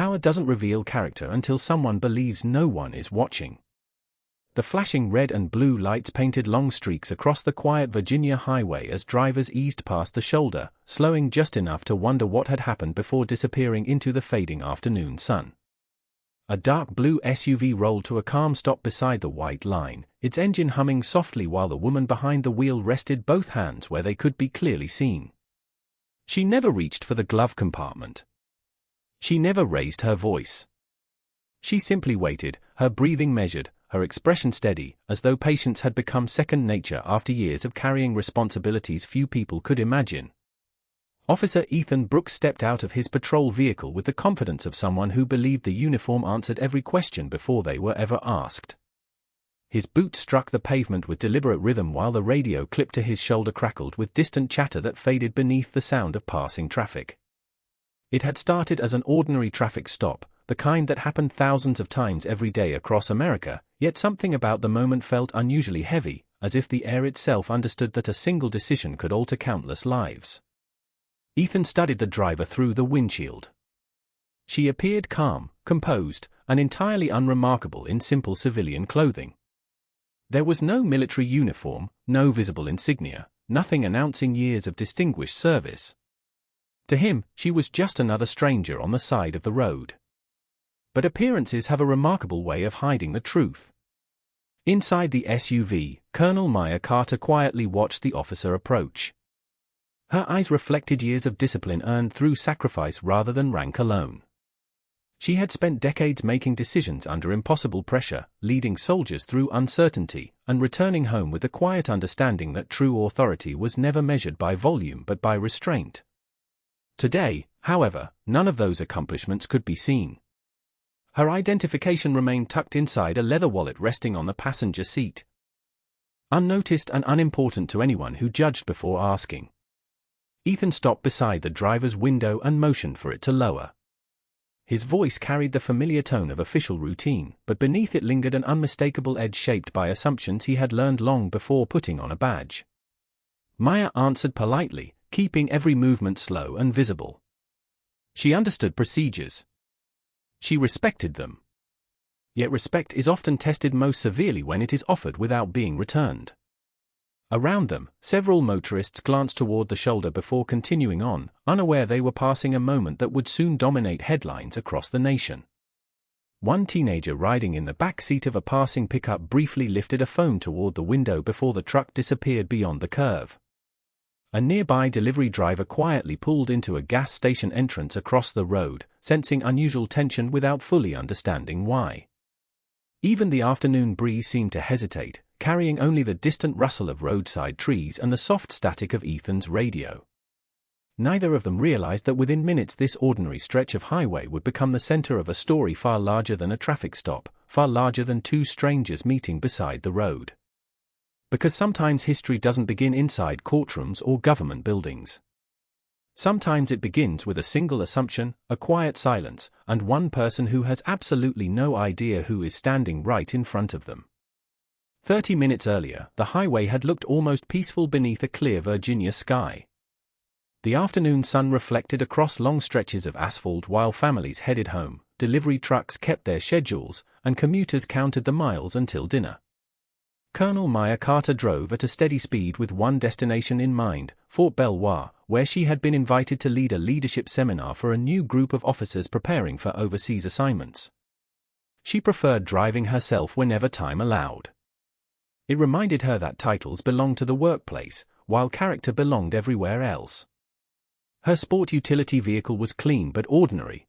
Power doesn't reveal character until someone believes no one is watching. The flashing red and blue lights painted long streaks across the quiet Virginia highway as drivers eased past the shoulder, slowing just enough to wonder what had happened before disappearing into the fading afternoon sun. A dark blue SUV rolled to a calm stop beside the white line, its engine humming softly while the woman behind the wheel rested both hands where they could be clearly seen. She never reached for the glove compartment. She never raised her voice. She simply waited, her breathing measured, her expression steady, as though patience had become second nature after years of carrying responsibilities few people could imagine. Officer Ethan Brooks stepped out of his patrol vehicle with the confidence of someone who believed the uniform answered every question before they were ever asked. His boots struck the pavement with deliberate rhythm while the radio clipped to his shoulder crackled with distant chatter that faded beneath the sound of passing traffic. It had started as an ordinary traffic stop, the kind that happened thousands of times every day across America, yet something about the moment felt unusually heavy, as if the air itself understood that a single decision could alter countless lives. Ethan studied the driver through the windshield. She appeared calm, composed, and entirely unremarkable in simple civilian clothing. There was no military uniform, no visible insignia, nothing announcing years of distinguished service. To him, she was just another stranger on the side of the road. But appearances have a remarkable way of hiding the truth. Inside the SUV, Colonel Maya Carter quietly watched the officer approach. Her eyes reflected years of discipline earned through sacrifice rather than rank alone. She had spent decades making decisions under impossible pressure, leading soldiers through uncertainty, and returning home with the quiet understanding that true authority was never measured by volume but by restraint. Today, however, none of those accomplishments could be seen. Her identification remained tucked inside a leather wallet resting on the passenger seat. Unnoticed and unimportant to anyone who judged before asking. Ethan stopped beside the driver's window and motioned for it to lower. His voice carried the familiar tone of official routine, but beneath it lingered an unmistakable edge shaped by assumptions he had learned long before putting on a badge. Maya answered politely, keeping every movement slow and visible. She understood procedures. She respected them. Yet respect is often tested most severely when it is offered without being returned. Around them, several motorists glanced toward the shoulder before continuing on, unaware they were passing a moment that would soon dominate headlines across the nation. One teenager riding in the back seat of a passing pickup briefly lifted a phone toward the window before the truck disappeared beyond the curve. A nearby delivery driver quietly pulled into a gas station entrance across the road, sensing unusual tension without fully understanding why. Even the afternoon breeze seemed to hesitate, carrying only the distant rustle of roadside trees and the soft static of Ethan's radio. Neither of them realized that within minutes this ordinary stretch of highway would become the center of a story far larger than a traffic stop, far larger than two strangers meeting beside the road. Because sometimes history doesn't begin inside courtrooms or government buildings. Sometimes it begins with a single assumption, a quiet silence, and one person who has absolutely no idea who is standing right in front of them. 30 minutes earlier, the highway had looked almost peaceful beneath a clear Virginia sky. The afternoon sun reflected across long stretches of asphalt while families headed home, delivery trucks kept their schedules, and commuters counted the miles until dinner. Colonel Maya Carter drove at a steady speed with one destination in mind, Fort Belvoir, where she had been invited to lead a leadership seminar for a new group of officers preparing for overseas assignments. She preferred driving herself whenever time allowed. It reminded her that titles belonged to the workplace, while character belonged everywhere else. Her sport utility vehicle was clean but ordinary.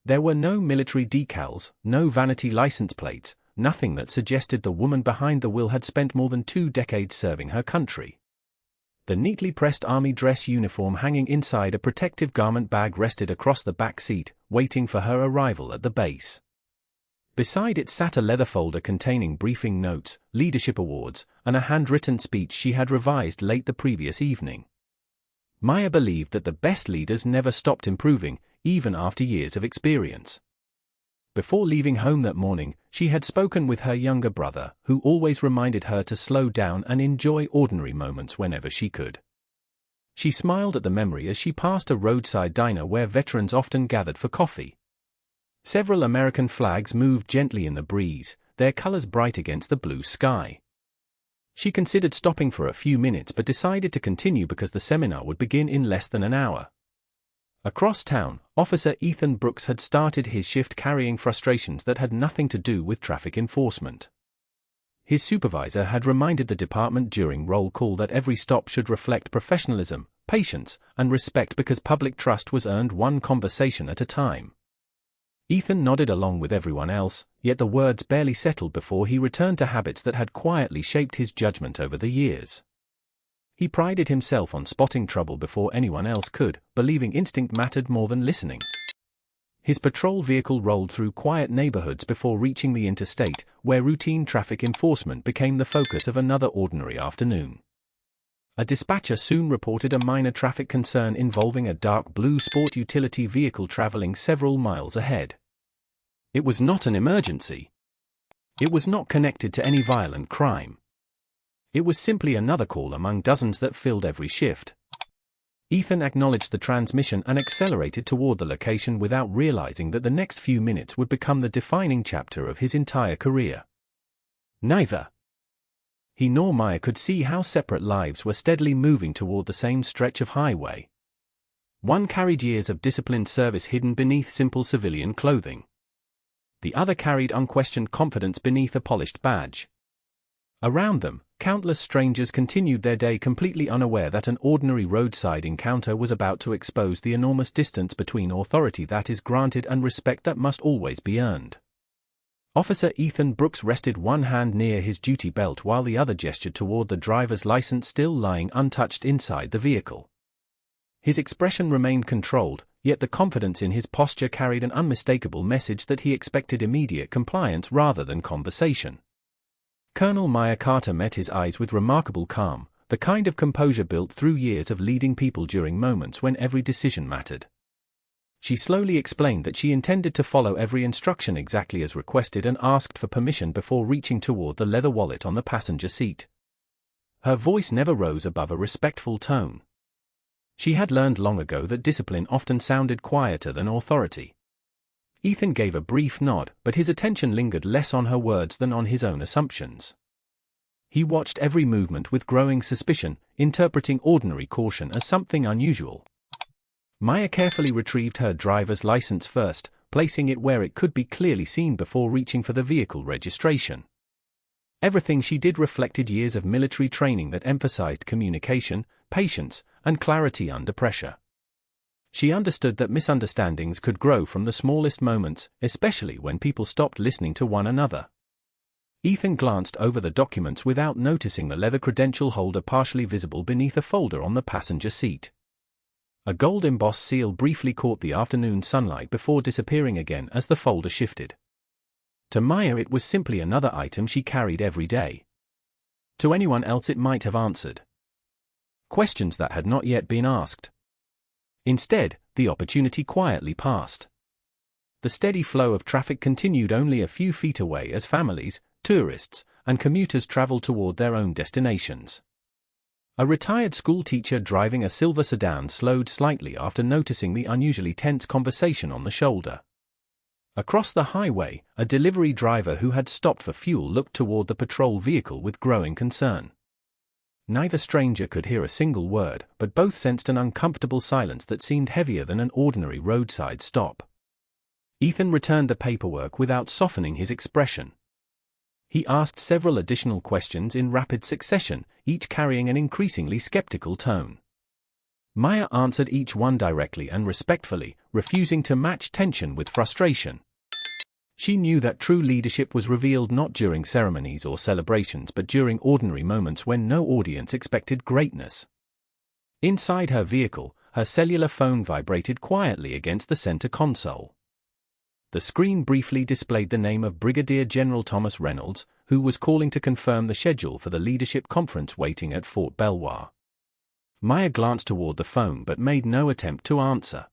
There were no military decals, no vanity license plates, nothing that suggested the woman behind the wheel had spent more than 2 decades serving her country. The neatly pressed army dress uniform hanging inside a protective garment bag rested across the back seat, waiting for her arrival at the base. Beside it sat a leather folder containing briefing notes, leadership awards, and a handwritten speech she had revised late the previous evening. Maya believed that the best leaders never stopped improving, even after years of experience. Before leaving home that morning, she had spoken with her younger brother, who always reminded her to slow down and enjoy ordinary moments whenever she could. She smiled at the memory as she passed a roadside diner where veterans often gathered for coffee. Several American flags moved gently in the breeze, their colors bright against the blue sky. She considered stopping for a few minutes but decided to continue because the seminar would begin in less than an hour. Across town, Officer Ethan Brooks had started his shift carrying frustrations that had nothing to do with traffic enforcement. His supervisor had reminded the department during roll call that every stop should reflect professionalism, patience, and respect because public trust was earned one conversation at a time. Ethan nodded along with everyone else, yet the words barely settled before he returned to habits that had quietly shaped his judgment over the years. He prided himself on spotting trouble before anyone else could, believing instinct mattered more than listening. His patrol vehicle rolled through quiet neighborhoods before reaching the interstate, where routine traffic enforcement became the focus of another ordinary afternoon. A dispatcher soon reported a minor traffic concern involving a dark blue sport utility vehicle traveling several miles ahead. It was not an emergency. It was not connected to any violent crime. It was simply another call among dozens that filled every shift. Ethan acknowledged the transmission and accelerated toward the location without realizing that the next few minutes would become the defining chapter of his entire career. Neither he nor Maya could see how separate lives were steadily moving toward the same stretch of highway. One carried years of disciplined service hidden beneath simple civilian clothing. The other carried unquestioned confidence beneath a polished badge. Around them, countless strangers continued their day completely unaware that an ordinary roadside encounter was about to expose the enormous distance between authority that is granted and respect that must always be earned. Officer Ethan Brooks rested one hand near his duty belt while the other gestured toward the driver's license still lying untouched inside the vehicle. His expression remained controlled, yet the confidence in his posture carried an unmistakable message that he expected immediate compliance rather than conversation. Colonel Maya Carter met his eyes with remarkable calm, the kind of composure built through years of leading people during moments when every decision mattered. She slowly explained that she intended to follow every instruction exactly as requested and asked for permission before reaching toward the leather wallet on the passenger seat. Her voice never rose above a respectful tone. She had learned long ago that discipline often sounded quieter than authority. Ethan gave a brief nod, but his attention lingered less on her words than on his own assumptions. He watched every movement with growing suspicion, interpreting ordinary caution as something unusual. Maya carefully retrieved her driver's license first, placing it where it could be clearly seen before reaching for the vehicle registration. Everything she did reflected years of military training that emphasized communication, patience, and clarity under pressure. She understood that misunderstandings could grow from the smallest moments, especially when people stopped listening to one another. Ethan glanced over the documents without noticing the leather credential holder partially visible beneath a folder on the passenger seat. A gold-embossed seal briefly caught the afternoon sunlight before disappearing again as the folder shifted. To Maya it was simply another item she carried every day. To anyone else it might have answered questions that had not yet been asked. Instead, the opportunity quietly passed. The steady flow of traffic continued only a few feet away as families, tourists, and commuters traveled toward their own destinations. A retired schoolteacher driving a silver sedan slowed slightly after noticing the unusually tense conversation on the shoulder. Across the highway, a delivery driver who had stopped for fuel looked toward the patrol vehicle with growing concern. Neither stranger could hear a single word, but both sensed an uncomfortable silence that seemed heavier than an ordinary roadside stop. Ethan returned the paperwork without softening his expression. He asked several additional questions in rapid succession, each carrying an increasingly skeptical tone. Maya answered each one directly and respectfully, refusing to match tension with frustration. She knew that true leadership was revealed not during ceremonies or celebrations but during ordinary moments when no audience expected greatness. Inside her vehicle, her cellular phone vibrated quietly against the center console. The screen briefly displayed the name of Brigadier General Thomas Reynolds, who was calling to confirm the schedule for the leadership conference waiting at Fort Belvoir. Maya glanced toward the phone but made no attempt to answer.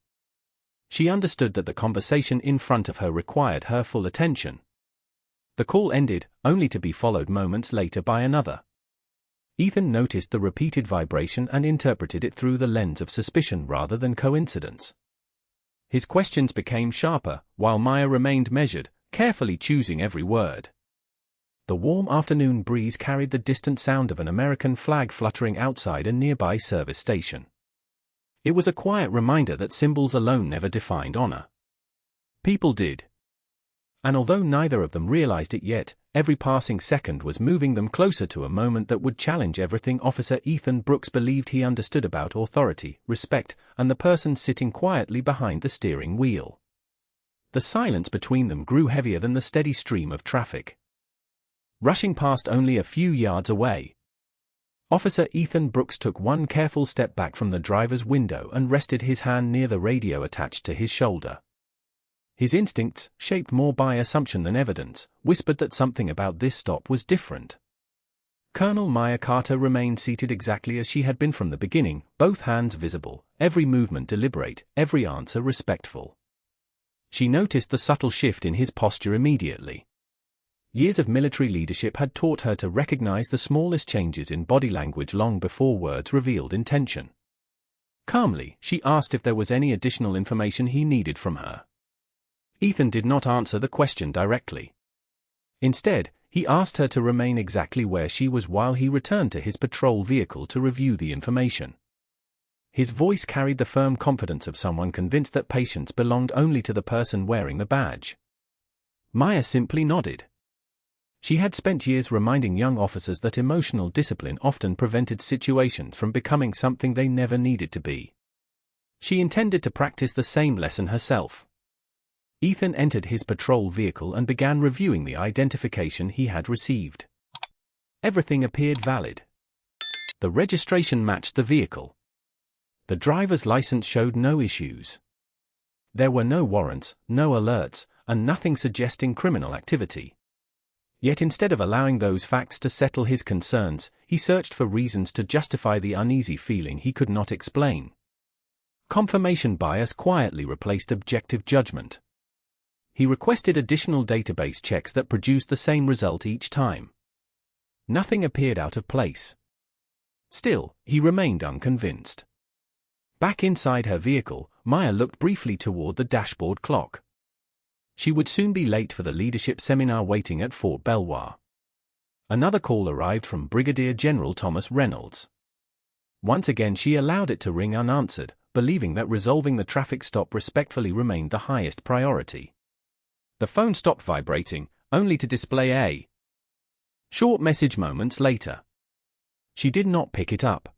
She understood that the conversation in front of her required her full attention. The call ended, only to be followed moments later by another. Ethan noticed the repeated vibration and interpreted it through the lens of suspicion rather than coincidence. His questions became sharper, while Maya remained measured, carefully choosing every word. The warm afternoon breeze carried the distant sound of an American flag fluttering outside a nearby service station. It was a quiet reminder that symbols alone never defined honor. People did. And although neither of them realized it yet, every passing second was moving them closer to a moment that would challenge everything Officer Ethan Brooks believed he understood about authority, respect, and the person sitting quietly behind the steering wheel. The silence between them grew heavier than the steady stream of traffic. Rushing past only a few yards away, Officer Ethan Brooks took one careful step back from the driver's window and rested his hand near the radio attached to his shoulder. His instincts, shaped more by assumption than evidence, whispered that something about this stop was different. Colonel Maya Carter remained seated exactly as she had been from the beginning, both hands visible, every movement deliberate, every answer respectful. She noticed the subtle shift in his posture immediately. Years of military leadership had taught her to recognize the smallest changes in body language long before words revealed intention. Calmly, she asked if there was any additional information he needed from her. Ethan did not answer the question directly. Instead, he asked her to remain exactly where she was while he returned to his patrol vehicle to review the information. His voice carried the firm confidence of someone convinced that patience belonged only to the person wearing the badge. Maya simply nodded. She had spent years reminding young officers that emotional discipline often prevented situations from becoming something they never needed to be. She intended to practice the same lesson herself. Ethan entered his patrol vehicle and began reviewing the identification he had received. Everything appeared valid. The registration matched the vehicle. The driver's license showed no issues. There were no warrants, no alerts, and nothing suggesting criminal activity. Yet instead of allowing those facts to settle his concerns, he searched for reasons to justify the uneasy feeling he could not explain. Confirmation bias quietly replaced objective judgment. He requested additional database checks that produced the same result each time. Nothing appeared out of place. Still, he remained unconvinced. Back inside her vehicle, Maya looked briefly toward the dashboard clock. She would soon be late for the leadership seminar waiting at Fort Belvoir. Another call arrived from Brigadier General Thomas Reynolds. Once again she allowed it to ring unanswered, believing that resolving the traffic stop respectfully remained the highest priority. The phone stopped vibrating, only to display a short message moments later. She did not pick it up.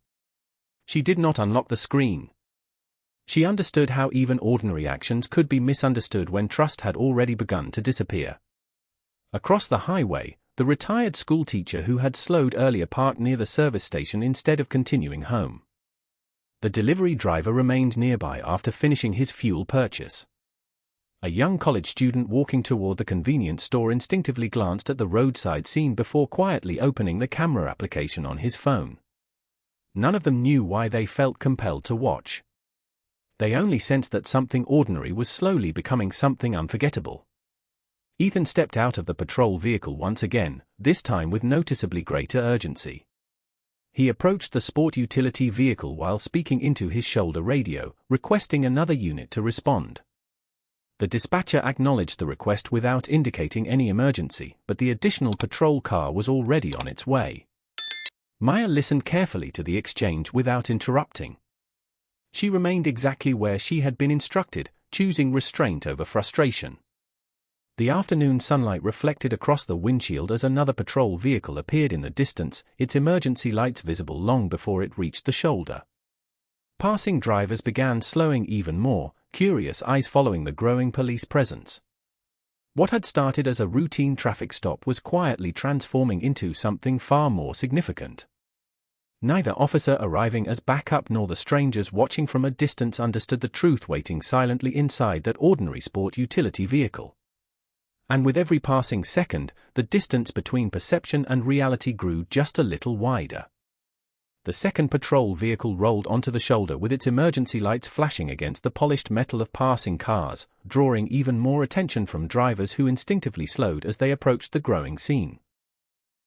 She did not unlock the screen. She understood how even ordinary actions could be misunderstood when trust had already begun to disappear. Across the highway, the retired schoolteacher who had slowed earlier parked near the service station instead of continuing home. The delivery driver remained nearby after finishing his fuel purchase. A young college student walking toward the convenience store instinctively glanced at the roadside scene before quietly opening the camera application on his phone. None of them knew why they felt compelled to watch. They only sensed that something ordinary was slowly becoming something unforgettable. Ethan stepped out of the patrol vehicle once again, this time with noticeably greater urgency. He approached the sport utility vehicle while speaking into his shoulder radio, requesting another unit to respond. The dispatcher acknowledged the request without indicating any emergency, but the additional patrol car was already on its way. Maya listened carefully to the exchange without interrupting. She remained exactly where she had been instructed, choosing restraint over frustration. The afternoon sunlight reflected across the windshield as another patrol vehicle appeared in the distance, its emergency lights visible long before it reached the shoulder. Passing drivers began slowing even more, curious eyes following the growing police presence. What had started as a routine traffic stop was quietly transforming into something far more significant. Neither officer arriving as backup nor the strangers watching from a distance understood the truth waiting silently inside that ordinary sport utility vehicle. And with every passing second, the distance between perception and reality grew just a little wider. The second patrol vehicle rolled onto the shoulder with its emergency lights flashing against the polished metal of passing cars, drawing even more attention from drivers who instinctively slowed as they approached the growing scene.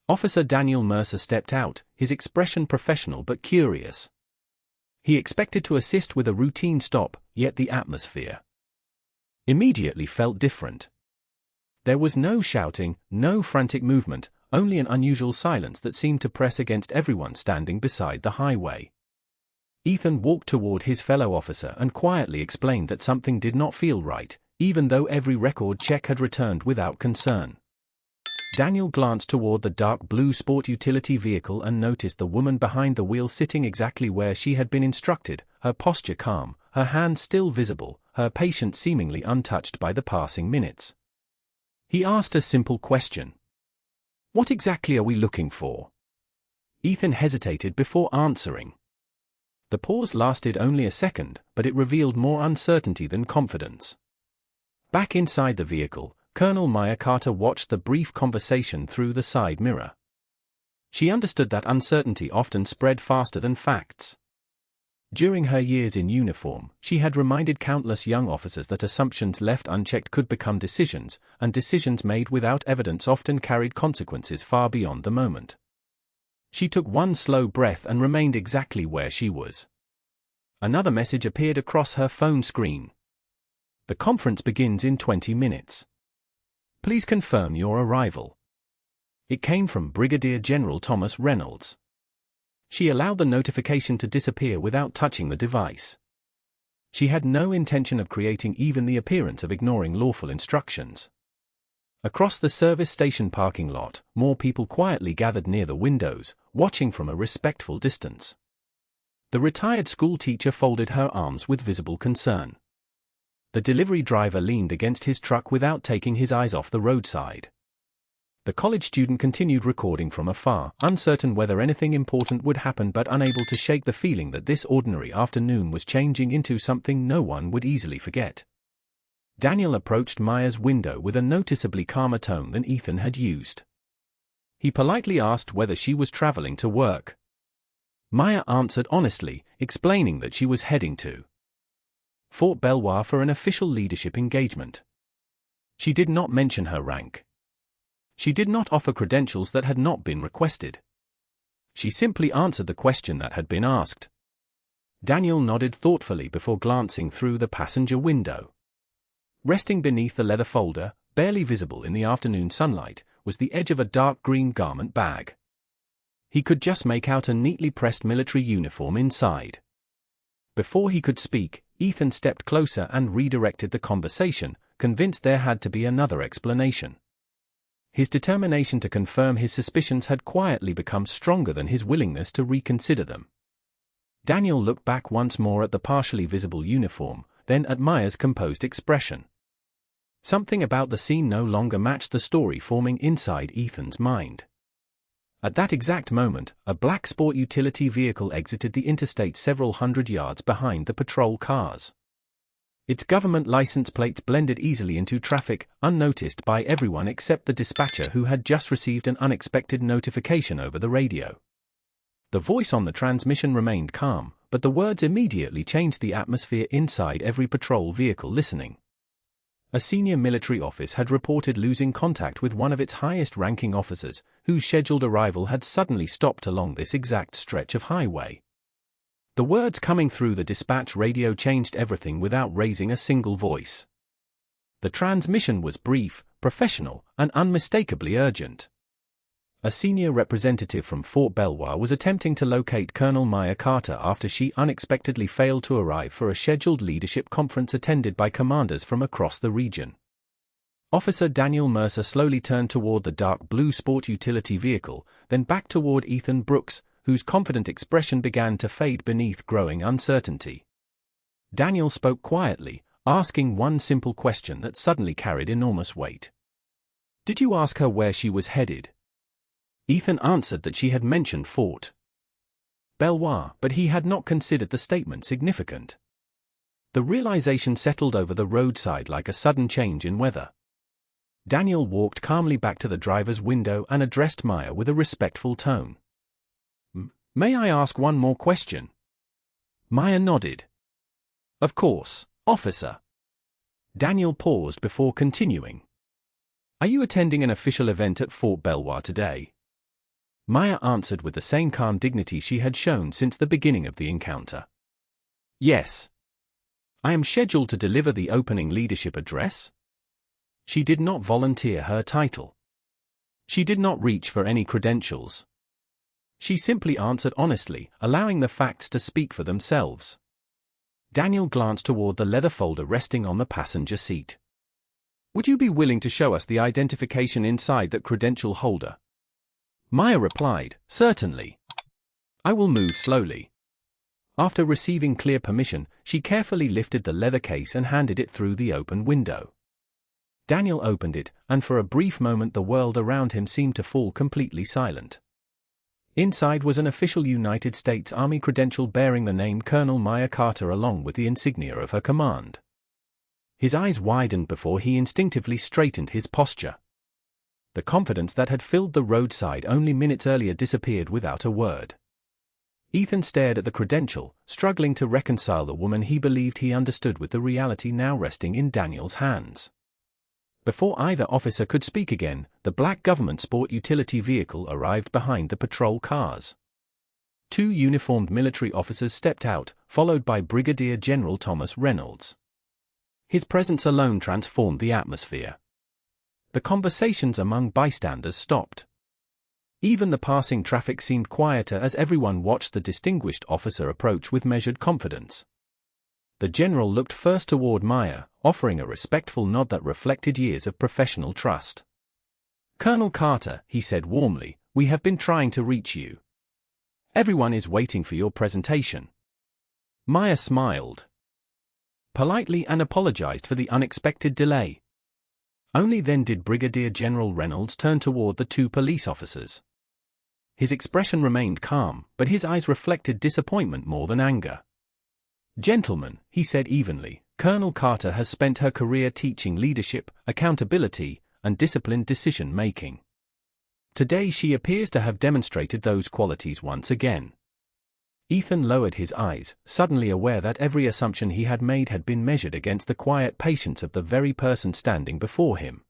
Officer Daniel Mercer stepped out, his expression professional but curious. He expected to assist with a routine stop, yet the atmosphere immediately felt different. There was no shouting, no frantic movement, only an unusual silence that seemed to press against everyone standing beside the highway. Ethan walked toward his fellow officer and quietly explained that something did not feel right, even though every record check had returned without concern. Daniel glanced toward the dark blue sport utility vehicle and noticed the woman behind the wheel sitting exactly where she had been instructed, her posture calm, her hands still visible, her patience seemingly untouched by the passing minutes. He asked a simple question. "What exactly are we looking for?" Ethan hesitated before answering. The pause lasted only a second, but it revealed more uncertainty than confidence. Back inside the vehicle, Colonel Maya Carter watched the brief conversation through the side mirror. She understood that uncertainty often spread faster than facts. During her years in uniform, she had reminded countless young officers that assumptions left unchecked could become decisions, and decisions made without evidence often carried consequences far beyond the moment. She took one slow breath and remained exactly where she was. Another message appeared across her phone screen. "The conference begins in 20 minutes. Please confirm your arrival." It came from Brigadier General Thomas Reynolds. She allowed the notification to disappear without touching the device. She had no intention of creating even the appearance of ignoring lawful instructions. Across the service station parking lot, more people quietly gathered near the windows, watching from a respectful distance. The retired school teacher folded her arms with visible concern. The delivery driver leaned against his truck without taking his eyes off the roadside. The college student continued recording from afar, uncertain whether anything important would happen but unable to shake the feeling that this ordinary afternoon was changing into something no one would easily forget. Daniel approached Maya's window with a noticeably calmer tone than Ethan had used. He politely asked whether she was traveling to work. Maya answered honestly, explaining that she was heading to Fort Belvoir for an official leadership engagement. She did not mention her rank. She did not offer credentials that had not been requested. She simply answered the question that had been asked. Daniel nodded thoughtfully before glancing through the passenger window. Resting beneath the leather folder, barely visible in the afternoon sunlight, was the edge of a dark green garment bag. He could just make out a neatly pressed military uniform inside. Before he could speak, Ethan stepped closer and redirected the conversation, convinced there had to be another explanation. His determination to confirm his suspicions had quietly become stronger than his willingness to reconsider them. Daniel looked back once more at the partially visible uniform, then at Maya's composed expression. Something about the scene no longer matched the story forming inside Ethan's mind. At that exact moment, a black sport utility vehicle exited the interstate several hundred yards behind the patrol cars. Its government license plates blended easily into traffic, unnoticed by everyone except the dispatcher who had just received an unexpected notification over the radio. The voice on the transmission remained calm, but the words immediately changed the atmosphere inside every patrol vehicle listening. A senior military office had reported losing contact with one of its highest-ranking officers, whose scheduled arrival had suddenly stopped along this exact stretch of highway. The words coming through the dispatch radio changed everything without raising a single voice. The transmission was brief, professional, and unmistakably urgent. A senior representative from Fort Belvoir was attempting to locate Colonel Maya Carter after she unexpectedly failed to arrive for a scheduled leadership conference attended by commanders from across the region. Officer Daniel Mercer slowly turned toward the dark blue sport utility vehicle, then back toward Ethan Brooks, whose confident expression began to fade beneath growing uncertainty. Daniel spoke quietly, asking one simple question that suddenly carried enormous weight. "Did you ask her where she was headed?" Ethan answered that she had mentioned Fort Belvoir, but he had not considered the statement significant. The realization settled over the roadside like a sudden change in weather. Daniel walked calmly back to the driver's window and addressed Maya with a respectful tone. "May I ask one more question?" Maya nodded. "Of course, officer." Daniel paused before continuing. "Are you attending an official event at Fort Belvoir today?" Maya answered with the same calm dignity she had shown since the beginning of the encounter. "Yes. I am scheduled to deliver the opening leadership address. She did not volunteer her title. She did not reach for any credentials. She simply answered honestly, allowing the facts to speak for themselves. Daniel glanced toward the leather folder resting on the passenger seat. Would you be willing to show us the identification inside that credential holder? Maya replied, certainly. I will move slowly. After receiving clear permission, she carefully lifted the leather case and handed it through the open window. Daniel opened it, and for a brief moment the world around him seemed to fall completely silent. Inside was an official United States Army credential bearing the name Colonel Maya Carter along with the insignia of her command. His eyes widened before he instinctively straightened his posture. The confidence that had filled the roadside only minutes earlier disappeared without a word. Ethan stared at the credential, struggling to reconcile the woman he believed he understood with the reality now resting in Daniel's hands. Before either officer could speak again, the black government sport utility vehicle arrived behind the patrol cars. 2 uniformed military officers stepped out, followed by Brigadier General Thomas Reynolds. His presence alone transformed the atmosphere. The conversations among bystanders stopped. Even the passing traffic seemed quieter as everyone watched the distinguished officer approach with measured confidence. The general looked first toward Maya, offering a respectful nod that reflected years of professional trust. Colonel Carter, he said warmly, we have been trying to reach you. Everyone is waiting for your presentation. Maya smiled politely and apologized for the unexpected delay. Only then did Brigadier General Reynolds turn toward the 2 police officers. His expression remained calm, but his eyes reflected disappointment more than anger. Gentlemen, he said evenly, Colonel Carter has spent her career teaching leadership, accountability, and disciplined decision-making. Today she appears to have demonstrated those qualities once again. Ethan lowered his eyes, suddenly aware that every assumption he had made had been measured against the quiet patience of the very person standing before him.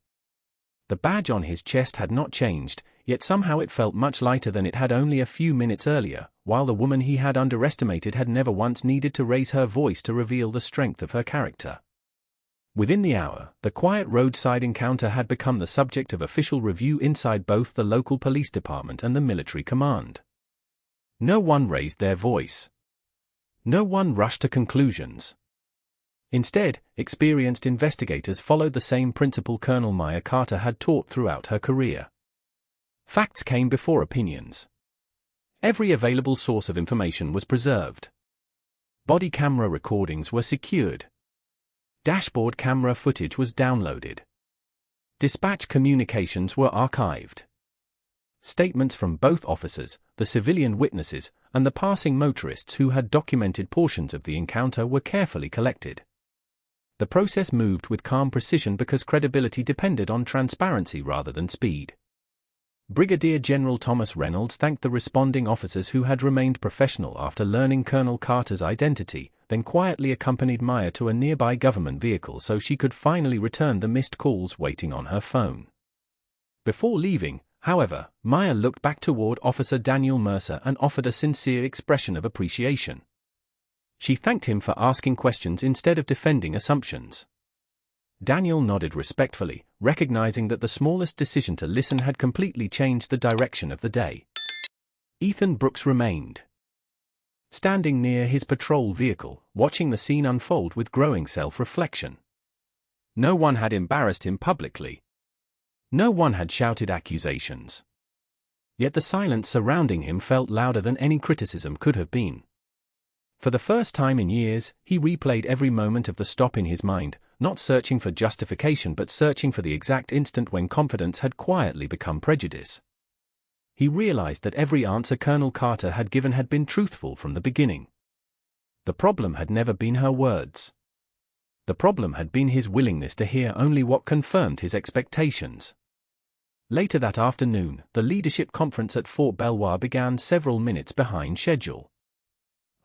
The badge on his chest had not changed, yet somehow it felt much lighter than it had only a few minutes earlier, while the woman he had underestimated had never once needed to raise her voice to reveal the strength of her character. Within the hour, the quiet roadside encounter had become the subject of official review inside both the local police department and the military command. No one raised their voice. No one rushed to conclusions. Instead, experienced investigators followed the same principle Colonel Maya Carter had taught throughout her career. Facts came before opinions. Every available source of information was preserved. Body camera recordings were secured. Dashboard camera footage was downloaded. Dispatch communications were archived. Statements from both officers, the civilian witnesses, and the passing motorists who had documented portions of the encounter were carefully collected. The process moved with calm precision because credibility depended on transparency rather than speed. Brigadier General Thomas Reynolds thanked the responding officers who had remained professional after learning Colonel Carter's identity, then quietly accompanied Maya to a nearby government vehicle so she could finally return the missed calls waiting on her phone. Before leaving, however, Maya looked back toward Officer Daniel Mercer and offered a sincere expression of appreciation. She thanked him for asking questions instead of defending assumptions. Daniel nodded respectfully, recognizing that the smallest decision to listen had completely changed the direction of the day. Ethan Brooks remained standing near his patrol vehicle, watching the scene unfold with growing self-reflection. No one had embarrassed him publicly. No one had shouted accusations. Yet the silence surrounding him felt louder than any criticism could have been. For the first time in years, he replayed every moment of the stop in his mind, not searching for justification but searching for the exact instant when confidence had quietly become prejudice. He realized that every answer Colonel Carter had given had been truthful from the beginning. The problem had never been her words. The problem had been his willingness to hear only what confirmed his expectations. Later that afternoon, the leadership conference at Fort Belvoir began several minutes behind schedule.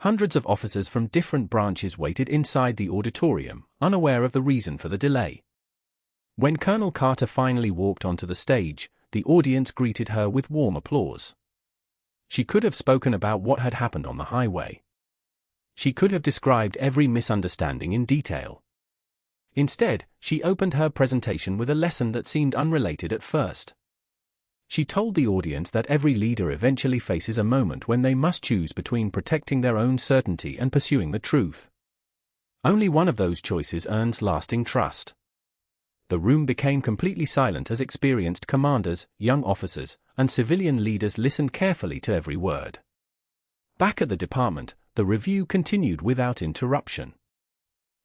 Hundreds of officers from different branches waited inside the auditorium, unaware of the reason for the delay. When Colonel Carter finally walked onto the stage, the audience greeted her with warm applause. She could have spoken about what had happened on the highway. She could have described every misunderstanding in detail. Instead, she opened her presentation with a lesson that seemed unrelated at first. She told the audience that every leader eventually faces a moment when they must choose between protecting their own certainty and pursuing the truth. Only one of those choices earns lasting trust. The room became completely silent as experienced commanders, young officers, and civilian leaders listened carefully to every word. Back at the department, the review continued without interruption.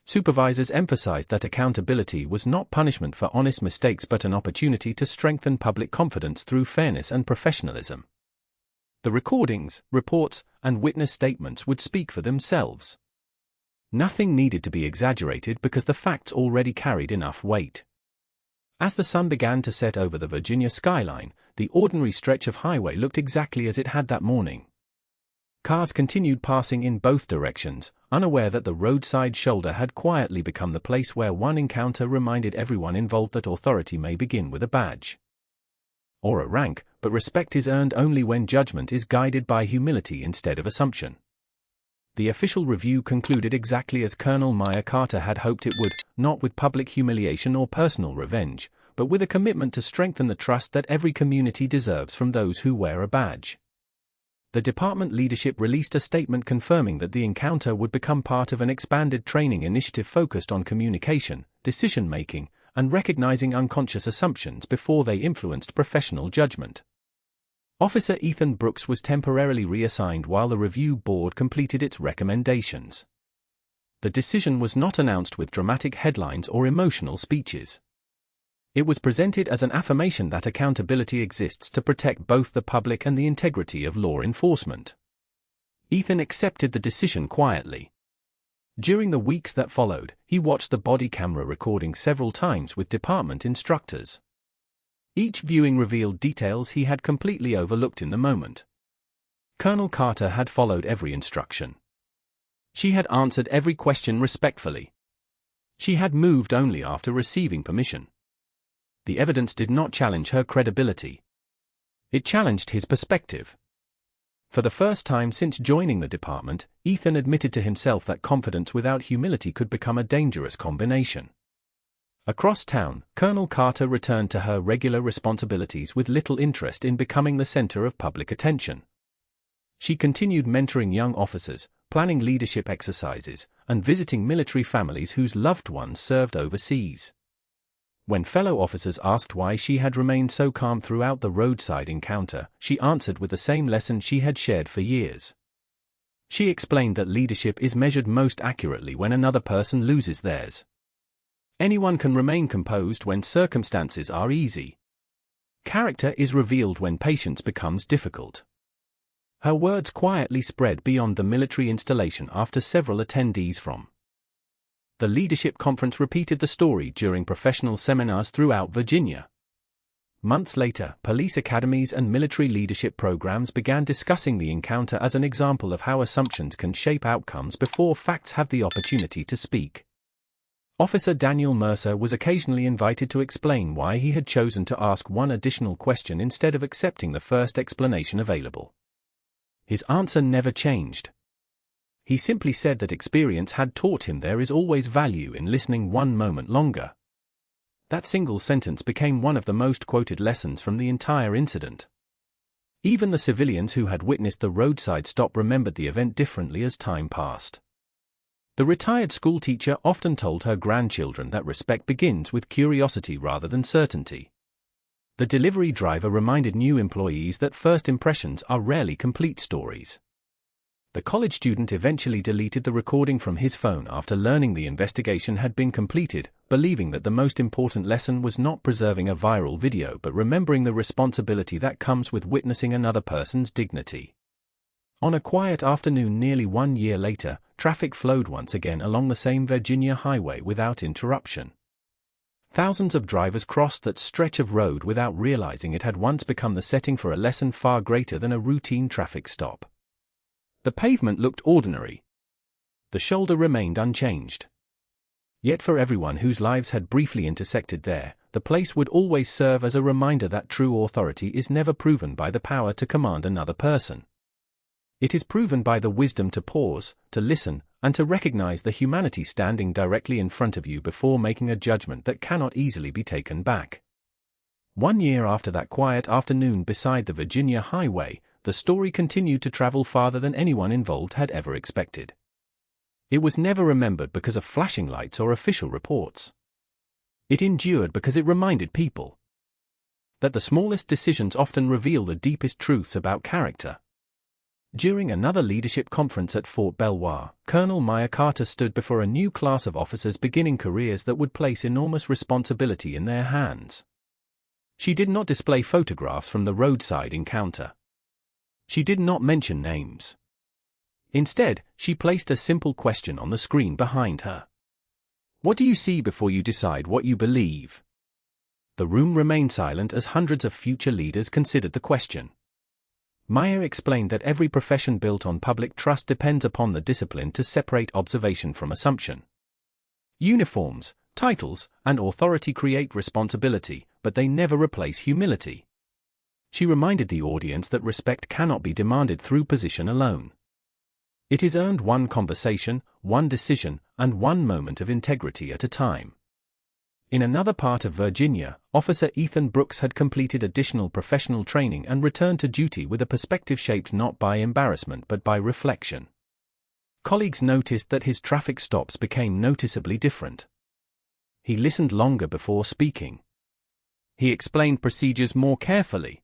Supervisors emphasized that accountability was not punishment for honest mistakes but an opportunity to strengthen public confidence through fairness and professionalism. The recordings, reports, and witness statements would speak for themselves. Nothing needed to be exaggerated because the facts already carried enough weight. As the sun began to set over the Virginia skyline, the ordinary stretch of highway looked exactly as it had that morning. Cars continued passing in both directions, unaware that the roadside shoulder had quietly become the place where one encounter reminded everyone involved that authority may begin with a badge or a rank, but respect is earned only when judgment is guided by humility instead of assumption. The official review concluded exactly as Colonel Meyer Carter had hoped it would, not with public humiliation or personal revenge, but with a commitment to strengthen the trust that every community deserves from those who wear a badge. The department leadership released a statement confirming that the encounter would become part of an expanded training initiative focused on communication, decision-making, and recognizing unconscious assumptions before they influenced professional judgment. Officer Ethan Brooks was temporarily reassigned while the review board completed its recommendations. The decision was not announced with dramatic headlines or emotional speeches. It was presented as an affirmation that accountability exists to protect both the public and the integrity of law enforcement. Ethan accepted the decision quietly. During the weeks that followed, he watched the body camera recording several times with department instructors. Each viewing revealed details he had completely overlooked in the moment. Colonel Carter had followed every instruction. She had answered every question respectfully. She had moved only after receiving permission. The evidence did not challenge her credibility. It challenged his perspective. For the first time since joining the department, Ethan admitted to himself that confidence without humility could become a dangerous combination. Across town, Colonel Carter returned to her regular responsibilities with little interest in becoming the center of public attention. She continued mentoring young officers, planning leadership exercises, and visiting military families whose loved ones served overseas. When fellow officers asked why she had remained so calm throughout the roadside encounter, she answered with the same lesson she had shared for years. She explained that leadership is measured most accurately when another person loses theirs. Anyone can remain composed when circumstances are easy. Character is revealed when patience becomes difficult. Her words quietly spread beyond the military installation after several attendees from the leadership conference repeated the story during professional seminars throughout Virginia. Months later, police academies and military leadership programs began discussing the encounter as an example of how assumptions can shape outcomes before facts have the opportunity to speak. Officer Daniel Mercer was occasionally invited to explain why he had chosen to ask one additional question instead of accepting the first explanation available. His answer never changed. He simply said that experience had taught him there is always value in listening one moment longer. That single sentence became one of the most quoted lessons from the entire incident. Even the civilians who had witnessed the roadside stop remembered the event differently as time passed. The retired schoolteacher often told her grandchildren that respect begins with curiosity rather than certainty. The delivery driver reminded new employees that first impressions are rarely complete stories. The college student eventually deleted the recording from his phone after learning the investigation had been completed, believing that the most important lesson was not preserving a viral video but remembering the responsibility that comes with witnessing another person's dignity. On a quiet afternoon nearly 1 year later, traffic flowed once again along the same Virginia highway without interruption. Thousands of drivers crossed that stretch of road without realizing it had once become the setting for a lesson far greater than a routine traffic stop. The pavement looked ordinary. The shoulder remained unchanged. Yet for everyone whose lives had briefly intersected there, the place would always serve as a reminder that true authority is never proven by the power to command another person. It is proven by the wisdom to pause, to listen, and to recognize the humanity standing directly in front of you before making a judgment that cannot easily be taken back. 1 year after that quiet afternoon beside the Virginia highway, the story continued to travel farther than anyone involved had ever expected. It was never remembered because of flashing lights or official reports. It endured because it reminded people that the smallest decisions often reveal the deepest truths about character. During another leadership conference at Fort Belvoir, Colonel Maya Carter stood before a new class of officers beginning careers that would place enormous responsibility in their hands. She did not display photographs from the roadside encounter. She did not mention names. Instead, she placed a simple question on the screen behind her. What do you see before you decide what you believe? The room remained silent as hundreds of future leaders considered the question. Maya explained that every profession built on public trust depends upon the discipline to separate observation from assumption. Uniforms, titles, and authority create responsibility, but they never replace humility. She reminded the audience that respect cannot be demanded through position alone. It is earned one conversation, one decision, and one moment of integrity at a time. In another part of Virginia, Officer Ethan Brooks had completed additional professional training and returned to duty with a perspective shaped not by embarrassment but by reflection. Colleagues noticed that his traffic stops became noticeably different. He listened longer before speaking. He explained procedures more carefully.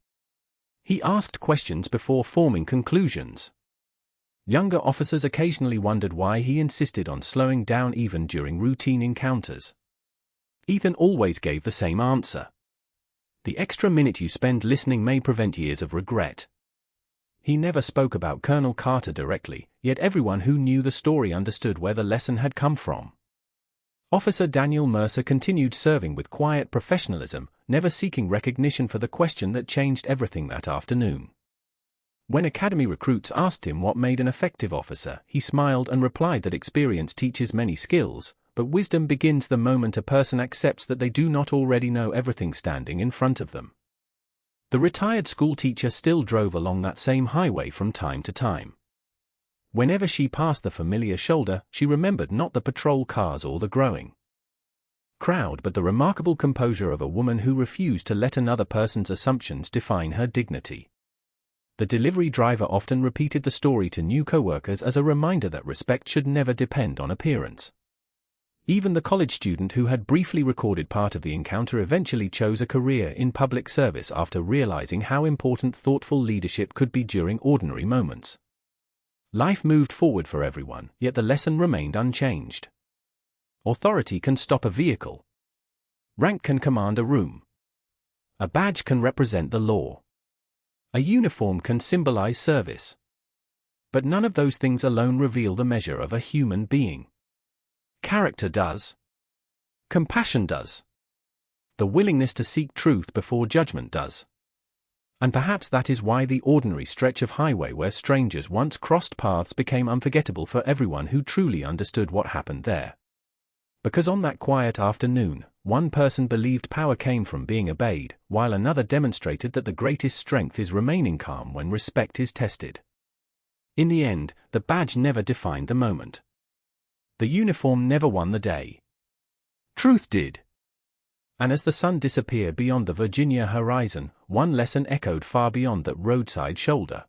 He asked questions before forming conclusions. Younger officers occasionally wondered why he insisted on slowing down even during routine encounters. Ethan always gave the same answer. The extra minute you spend listening may prevent years of regret. He never spoke about Colonel Carter directly, yet everyone who knew the story understood where the lesson had come from. Officer Daniel Mercer continued serving with quiet professionalism, never seeking recognition for the question that changed everything that afternoon. When Academy recruits asked him what made an effective officer, he smiled and replied that experience teaches many skills, but wisdom begins the moment a person accepts that they do not already know everything standing in front of them. The retired school teacher still drove along that same highway from time to time. Whenever she passed the familiar shoulder, she remembered not the patrol cars or the growing crowd but the remarkable composure of a woman who refused to let another person's assumptions define her dignity. The delivery driver often repeated the story to new coworkers as a reminder that respect should never depend on appearance. Even the college student who had briefly recorded part of the encounter eventually chose a career in public service after realizing how important thoughtful leadership could be during ordinary moments. Life moved forward for everyone, yet the lesson remained unchanged. Authority can stop a vehicle. Rank can command a room. A badge can represent the law. A uniform can symbolize service. But none of those things alone reveal the measure of a human being. Character does. Compassion does. The willingness to seek truth before judgment does. And perhaps that is why the ordinary stretch of highway where strangers once crossed paths became unforgettable for everyone who truly understood what happened there. Because on that quiet afternoon, one person believed power came from being obeyed, while another demonstrated that the greatest strength is remaining calm when respect is tested. In the end, the badge never defined the moment. The uniform never won the day. Truth did. And as the sun disappeared beyond the Virginia horizon, one lesson echoed far beyond that roadside shoulder.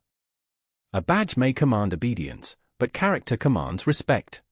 A badge may command obedience, but character commands respect.